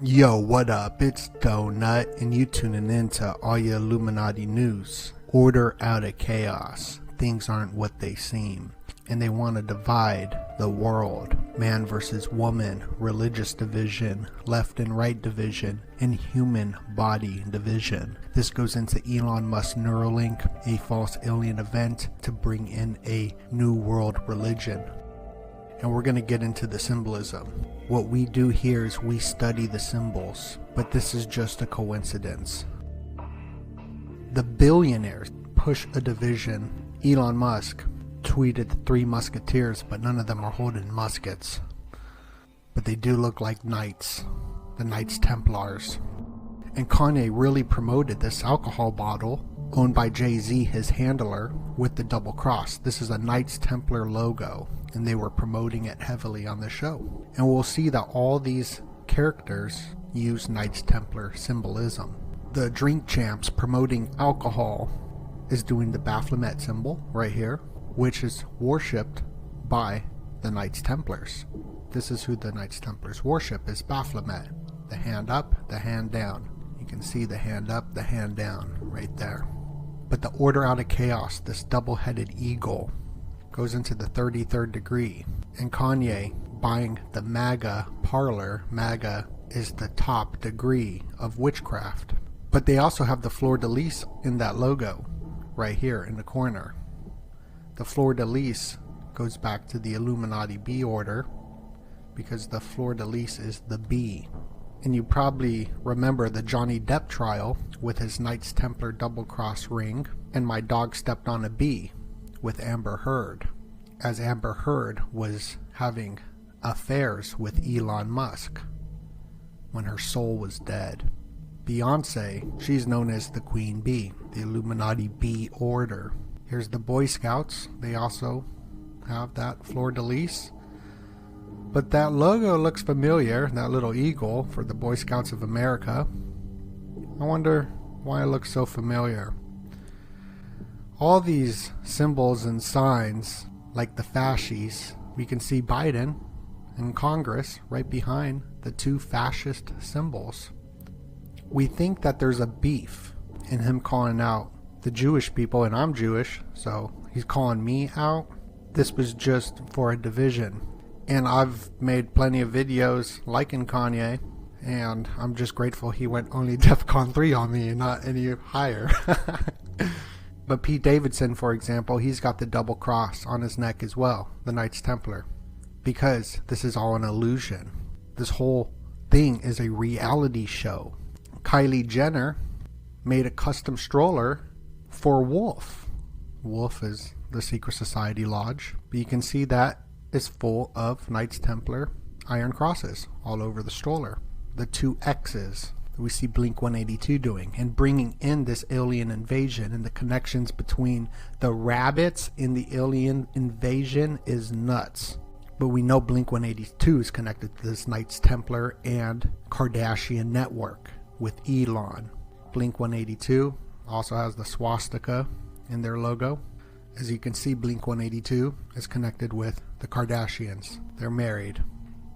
Yo, what up? It's Donut, and you tuning in to all your Illuminati news. Order out of chaos. Things aren't what they seem. And they want to divide the world. Man versus woman, religious division, left and right division, and human body division. This goes into Elon Musk's Neuralink, a false alien event to bring in a new world religion. And we're going to get into the symbolism. What we do here is we study the symbols, but this is just a coincidence. The billionaires push a division. Elon Musk tweeted the Three Musketeers, but none of them are holding muskets. But they do look like knights, the Knights Templars. And Kanye really promoted this alcohol bottle owned by Jay-Z, his handler, with the double cross. This is a Knights Templar logo, and they were promoting it heavily on the show. And we'll see that all these characters use Knights Templar symbolism. The Drink Champs promoting alcohol is doing the Baphomet symbol right here, which is worshipped by the Knights Templars. This is who the Knights Templars worship, is Baphomet. The hand up, the hand down. You can see the hand up, the hand down right there. But the order out of chaos, this double-headed eagle, goes into the 33rd degree. And Kanye buying the MAGA parlor. MAGA is the top degree of witchcraft. But they also have the fleur-de-lis in that logo right here in the corner. The fleur-de-lis goes back to the Illuminati B order because the fleur-de-lis is the B. And you probably remember the Johnny Depp trial with his Knights Templar double-cross ring, and My Dog Stepped on a Bee with Amber Heard, as Amber Heard was having affairs with Elon Musk when her soul was dead. Beyonce, she's known as the Queen Bee, the Illuminati B order. Here's the Boy Scouts. They also have that fleur-de-lis. But that logo looks familiar, that little eagle for the Boy Scouts of America. I wonder why it looks so familiar. All these symbols and signs, like the fascies, we can see Biden in Congress right behind the two fascist symbols. We think that there's a beef in him calling out the Jewish people, and I'm Jewish, so he's calling me out. This was just for a division. And I've made plenty of videos liking Kanye, and I'm just grateful he went only DEFCON 3 on me and not any higher. But Pete Davidson, for example, he's got the double cross on his neck as well, the Knights Templar, because this is all an illusion. This whole thing is a reality show. Kylie Jenner made a custom stroller for Wolf. Wolf is the secret society lodge, but you can see that is full of Knights Templar iron crosses all over the stroller. The two X's that we see Blink 182 doing, and bringing in this alien invasion, and the connections between the rabbits in the alien invasion is nuts. But we know Blink 182 is connected to this Knights Templar and Kardashian network with Elon. Blink 182 also has the swastika in their logo. As you can see, Blink 182 is connected with the Kardashians. They're married.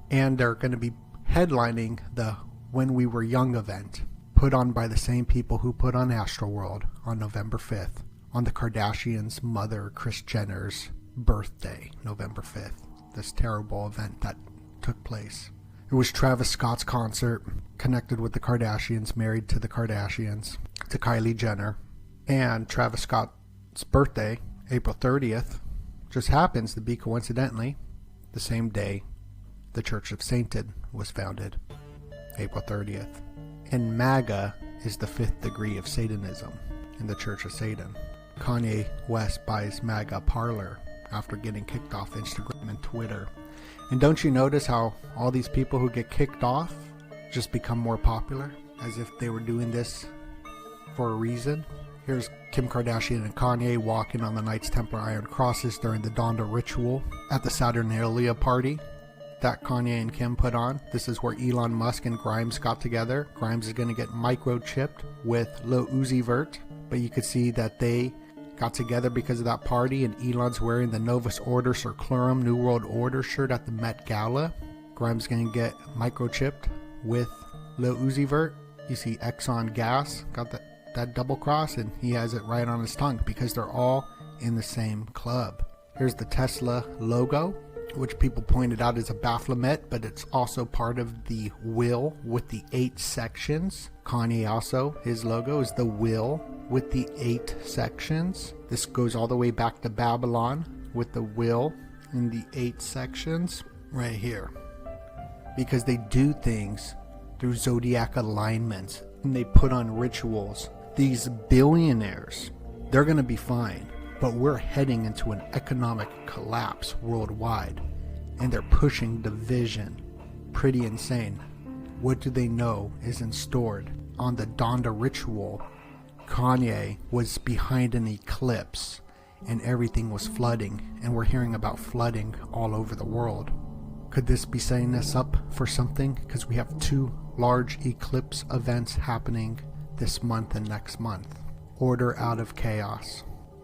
And they're going to be headlining the When We Were Young event, put on by the same people who put on Astroworld on November 5th, on the Kardashians' mother, Kris Jenner's birthday, November 5th. This terrible event that took place. It was Travis Scott's concert, connected with the Kardashians, married to the Kardashians, to Kylie Jenner. And Travis Scott's birthday, April 30th, just happens to be coincidentally the same day the Church of Satan was founded, April 30th. And MAGA is the 5th degree of Satanism in the Church of Satan. Kanye West buys MAGA parlor after getting kicked off Instagram and Twitter. And don't you notice how all these people who get kicked off just become more popular, as if they were doing this for a reason? Here's Kim Kardashian and Kanye walking on the Knights Templar iron crosses during the Donda ritual at the Saturnalia party that Kanye and Kim put on. This is where Elon Musk and Grimes got together. Grimes is going to get microchipped with Lil Uzi Vert, but you could see that they got together because of that party, and Elon's wearing the Novus Ordo Circularum New World Order shirt at the Met Gala. Grimes is going to get microchipped with Lil Uzi Vert, you see Exxon Gas, got that double cross, and he has it right on his tongue because they're all in the same club. Here's the Tesla logo, which people pointed out is a Baphomet, but it's also part of the wheel with the 8 sections. Kanye also, his logo is the wheel with the 8 sections. This goes all the way back to Babylon with the wheel in the 8 sections right here. Because they do things through zodiac alignments and they put on rituals. These billionaires, they're going to be fine, but we're heading into an economic collapse worldwide, and they're pushing division. Pretty insane. What do they know is stored on the Donda ritual? Kanye was behind an eclipse and everything was flooding, and we're hearing about flooding all over the world. Could this be setting us up for something? Because we have 2 large eclipse events happening this month and next month. Order out of chaos.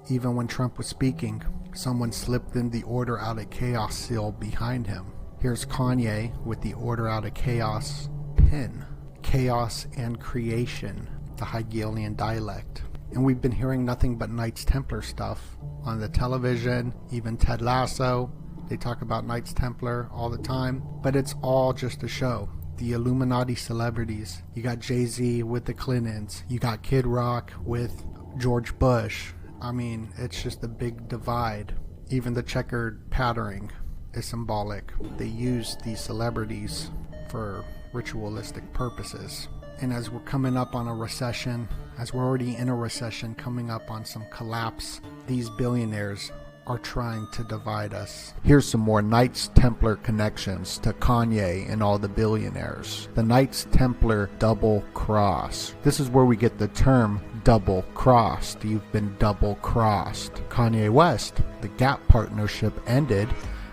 Even when Trump was speaking, someone slipped in the order out of chaos seal behind him. Here's Kanye with the order out of chaos pin. Chaos and creation, the Hegelian dialect. And we've been hearing nothing but Knights Templar stuff on the television, even Ted Lasso. They talk about Knights Templar all the time, but it's all just a show. The Illuminati celebrities. You got Jay-Z with the Clintons. You got Kid Rock with George Bush. I mean, it's just a big divide. Even the checkered patterning is symbolic. They use these celebrities for ritualistic purposes. And as we're coming up on a recession, as we're already in a recession, coming up on some collapse, these billionaires are trying to divide us. Here's some more Knights Templar connections to Kanye and all the billionaires. The Knights Templar double cross. This is where we get the term double crossed. You've been double crossed. Kanye West, the Gap partnership ended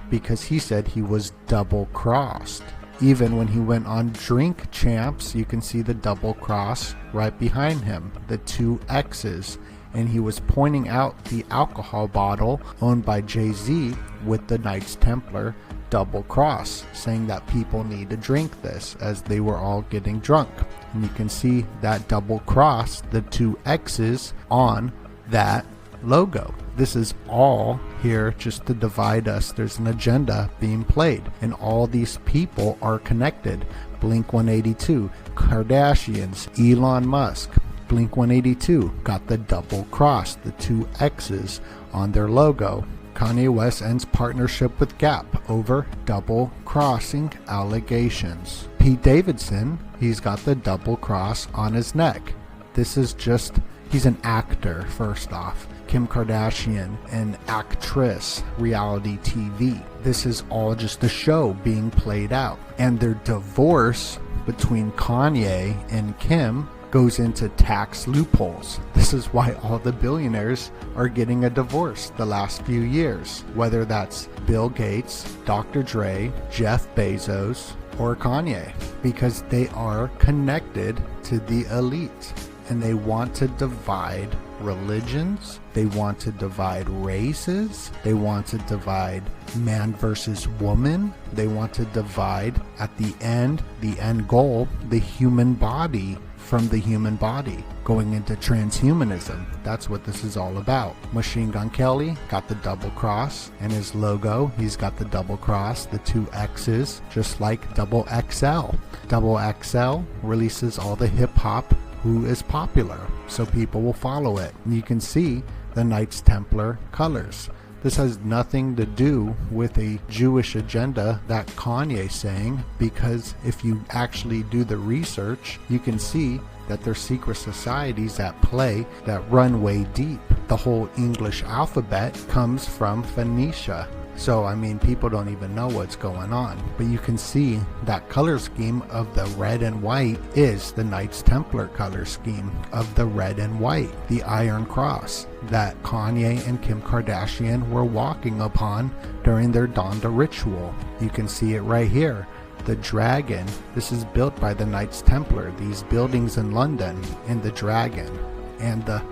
because he said he was double crossed. Even when he went on Drink Champs, you can see the double cross right behind him, the 2 X's. And he was pointing out the alcohol bottle owned by Jay-Z with the Knights Templar double cross, saying that people need to drink this as they were all getting drunk. And you can see that double cross, the 2 X's on that logo. This is all here just to divide us. There's an agenda being played, and all these people are connected. Blink 182, Kardashians, Elon Musk. Blink 182 got the double cross, the 2 X's on their logo. Kanye West ends partnership with Gap over double crossing allegations. Pete Davidson, he's got the double cross on his neck. This is just, he's an actor first off. Kim Kardashian, an actress, reality TV. This is all just a show being played out. And their divorce between Kanye and Kim goes into tax loopholes. This is why all the billionaires are getting a divorce the last few years, whether that's Bill Gates, Dr. Dre, Jeff Bezos, or Kanye, because they are connected to the elite and they want to divide religions, they want to divide races, they want to divide man versus woman, they want to divide at the end goal, the human body from the human body, going into transhumanism. That's what this is all about. Machine Gun Kelly got the double cross, and his logo, he's got the double cross, the 2 X's, just like Double XL. Double XL releases all the hip hop who is popular, so people will follow it. And you can see the Knights Templar colors. This has nothing to do with a Jewish agenda that Kanye's saying, because if you actually do the research, you can see that there's secret societies at play that run way deep. The whole English alphabet comes from Phoenicia. So, I mean, people don't even know what's going on. But you can see that color scheme of the red and white is the Knights Templar color scheme of the red and white, the Iron Cross that Kanye and Kim Kardashian were walking upon during their Donda ritual. You can see it right here. The dragon, this is built by the Knights Templar, these buildings in London, and the dragon, and the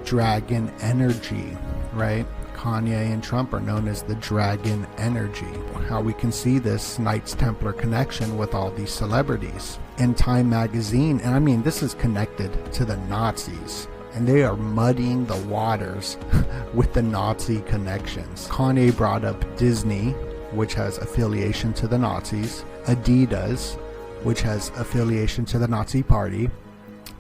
dragon energy, right? Kanye and Trump are known as the Dragon Energy. How we can see this Knights Templar connection with all these celebrities. In Time magazine, and I mean this is connected to the Nazis, and they are muddying the waters with the Nazi connections. Kanye brought up Disney, which has affiliation to the Nazis, Adidas, which has affiliation to the Nazi Party,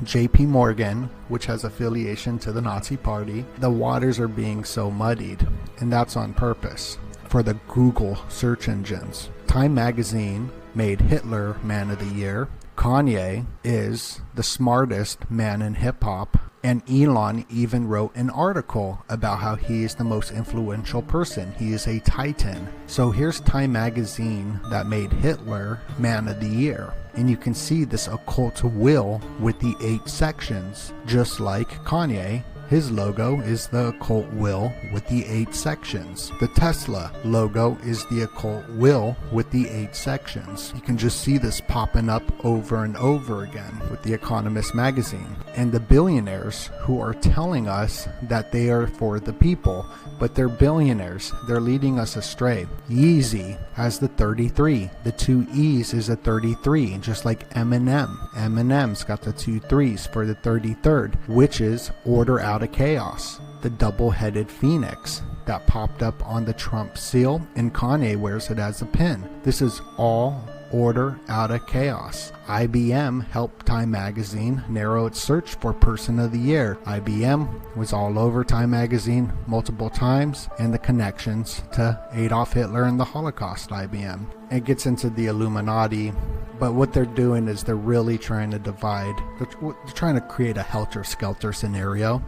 JP Morgan, which has affiliation to the Nazi Party. The waters are being so muddied, and that's on purpose for the Google search engines. Time magazine made Hitler Man of the Year. Kanye is the smartest man in hip-hop, and Elon even wrote an article about how he is the most influential person. He is a titan. So here's Time magazine that made Hitler Man of the Year. And you can see this occult will with the 8 sections. Just like Kanye, his logo is the occult will with the 8 sections. The Tesla logo is the occult will with the 8 sections. You can just see this popping up over and over again with The Economist magazine. And the billionaires who are telling us that they are for the people, but they're billionaires. They're leading us astray. Yeezy has the 33. The 2 E's is a 33, just like Eminem. Eminem's got the 2 3's for the 33rd, which is order out of chaos. The double-headed phoenix that popped up on the Trump seal, and Kanye wears it as a pin. This is all order out of chaos. IBM helped Time magazine narrow its search for Person of the Year. IBM was all over Time magazine multiple times, and the connections to Adolf Hitler and the Holocaust. IBM. It gets into the Illuminati, but what they're doing is they're really trying to divide. They're trying to create a helter-skelter scenario,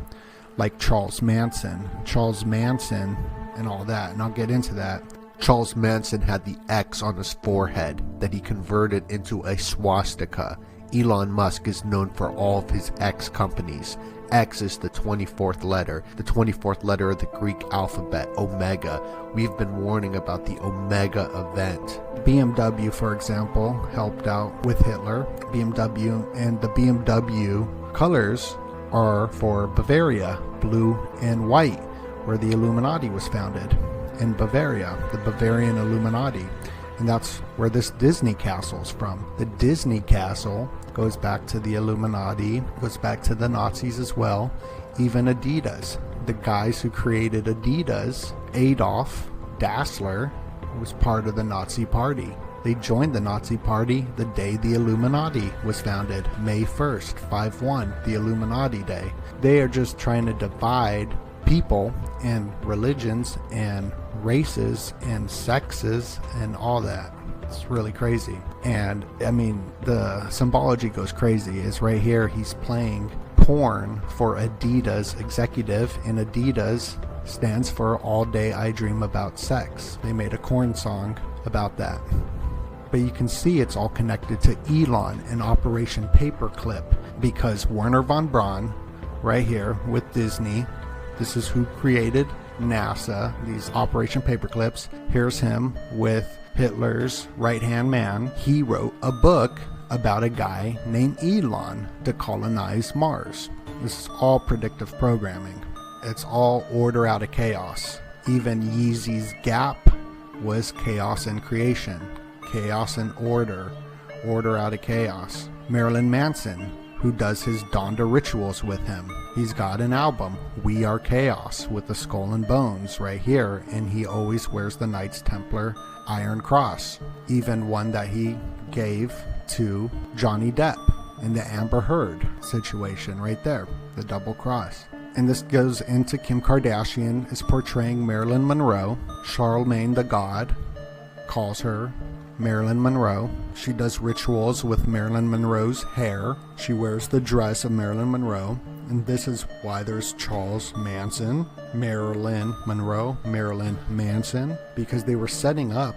like Charles Manson and all that, and I'll get into that. Charles Manson had the X on his forehead that he converted into a swastika. Elon Musk is known for all of his X companies. X is the 24th letter of the Greek alphabet, Omega. We've been warning about the Omega event. BMW, for example, helped out with Hitler. BMW, and the BMW colors are for Bavaria, blue and white, where the Illuminati was founded. In Bavaria, the Bavarian Illuminati. And that's where this Disney castle's from. The Disney castle goes back to the Illuminati, goes back to the Nazis as well, even Adidas. The guys who created Adidas, Adolf Dassler, was part of the Nazi Party. They joined the Nazi Party the day the Illuminati was founded, May 1st, 5/1, the Illuminati Day. They are just trying to divide people and religions and races and sexes and all that. It's really crazy. And I mean, the symbology goes crazy. It's right here. He's playing porn for Adidas executive, and Adidas stands for All Day I Dream About Sex. They made a corn song about that. But you can see it's all connected to Elon and Operation Paperclip, because Werner von Braun, right here with Disney, this is who created NASA, these Operation Paperclips. Here's him with Hitler's right-hand man. He wrote a book about a guy named Elon to colonize Mars. This is all predictive programming. It's all order out of chaos. Even Yeezy's Gap was chaos and creation. Chaos and order. Order out of chaos. Marilyn Manson, who does his Donda rituals with him. He's got an album, We Are Chaos, with the skull and bones right here, and he always wears the Knights Templar Iron Cross. Even one that he gave to Johnny Depp in the Amber Heard situation right there, the double cross. And this goes into Kim Kardashian is portraying Marilyn Monroe. Charlemagne the God calls her Marilyn Monroe. She does rituals with Marilyn Monroe's hair. She wears the dress of Marilyn Monroe. And this is why there's Charles Manson, Marilyn Monroe, Marilyn Manson, because they were setting up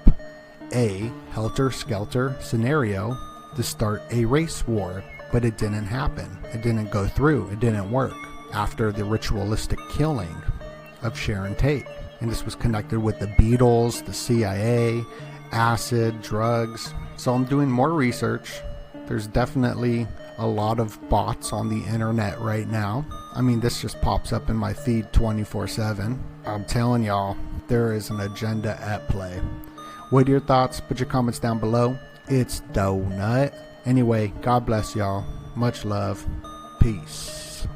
a helter-skelter scenario to start a race war. But it didn't happen. It didn't go through. It didn't work after the ritualistic killing of Sharon Tate. And this was connected with the Beatles, the CIA, acid, drugs. So I'm doing more research. There's definitely a lot of bots on the internet right now. I mean, this just pops up in my feed 24/7. I'm telling y'all, there is an agenda at play. What are your thoughts? Put your comments down below. It's Donut. Anyway, God bless y'all. Much love. Peace.